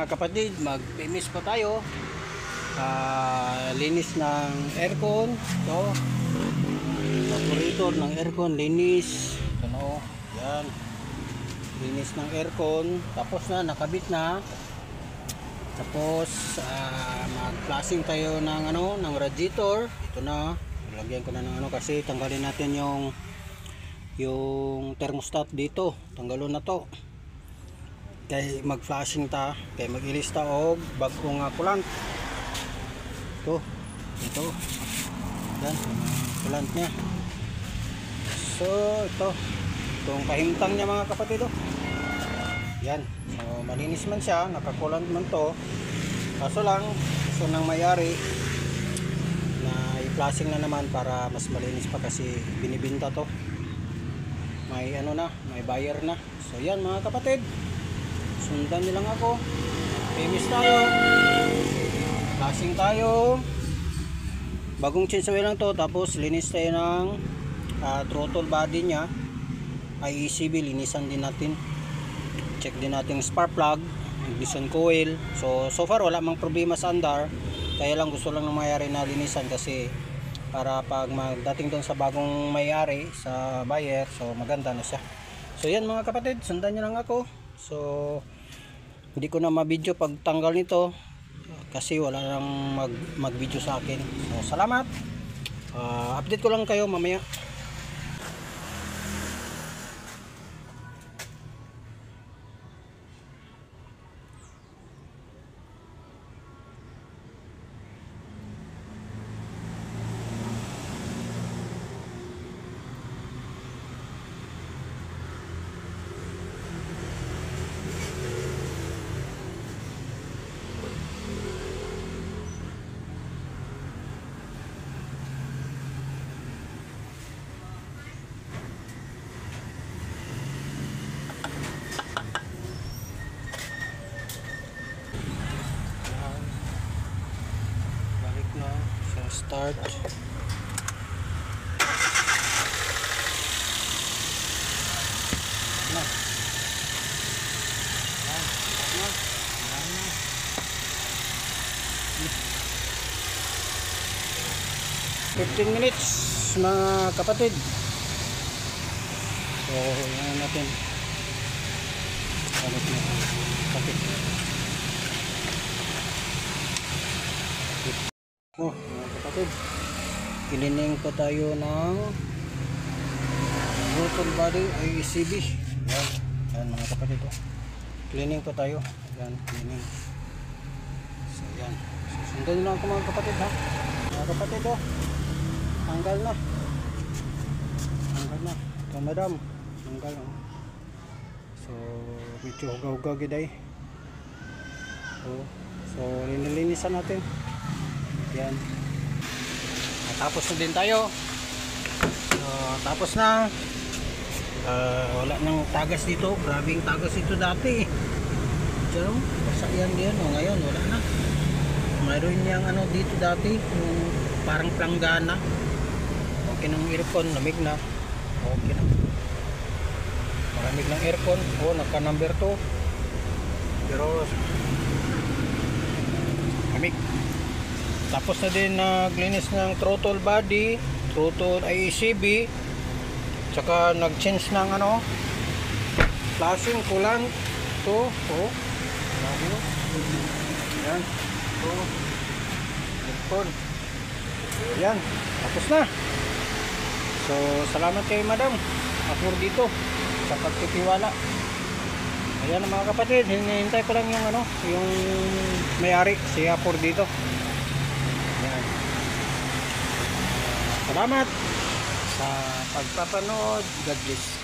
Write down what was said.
mga kapatid, mag-PMS pa tayo. Linis ng aircon. Ito, evaporator ng aircon, linis. Ito na o, yan. Linis ng aircon. Tapos na, nakabit na. Tapos mag-flashing tayo ng ng radiator. Ito na, lagyan ko na ng kasi tanggalin natin yung thermostat dito. Tanggalon na to. Kay mag-flashing ta, kay mag-ilis ta og bagong kulant. Ito. Yan, kulant niya. So, itong kahimtang niya mga kapatid. Yan. So, malinis man siya, nakakulant man to. Kaso lang, gusto nang mayari na i-flashing na naman para mas malinis pa kasi binibinta to. May may buyer na. So, yan mga kapatid. Sundan nyo lang ako. PMS tayo. Flashing tayo. Bagong change oil lang to. Tapos linis tayo ng throttle body nya. IECB, linisan din natin. Check din natin spark plug, ignition coil. So far wala mang problema sa andar. Kaya lang gusto lang ng mayari na linisan kasi para pag magdating doon sa bagong mayari, sa buyer, so maganda na siya. So yan mga kapatid, sundan nyo lang ako. So hindi ko na ma-video pag tanggal nito kasi wala nang mag-video sa akin. So salamat. Update ko lang kayo mamaya. Start. Na. 15 minutes mga kapatid. So, yan natin. Balik na kapit. Mga kapatid, kilining pa tayo ng throttle body IECB. Yan mga kapatid, cleaning pa tayo. Yan, cleaning. So yan, susundan nyo lang ako mga kapatid ha. Mga kapatid tanggal na ito madam, tanggal na. So medyo hugaw-hugaw giday. So linilinisan natin. Yan. Tapos na din tayo. Tapos na. Wala nang tagas dito. Grabing tagas ito dati. Diyan, basta yan din. Ngayon wala na. Mayroon niyang dito dati. Yung parang planggana. Okay ng aircon. Lamig na. Okay na. Malamig ng aircon. Nagka number 2. Pero lamig. Tapos na din naglinis ng throttle body, throttle IECB, tsaka nag-change ng flashing coolant. Ito, yan, yan, tapos na. So salamat kay madam Apur dito sa pagtitiwala. Ayan mga kapatid, hinihintay ko lang yung may-ari si Apur dito. Yan. Salamat sa pagpapanood. God bless.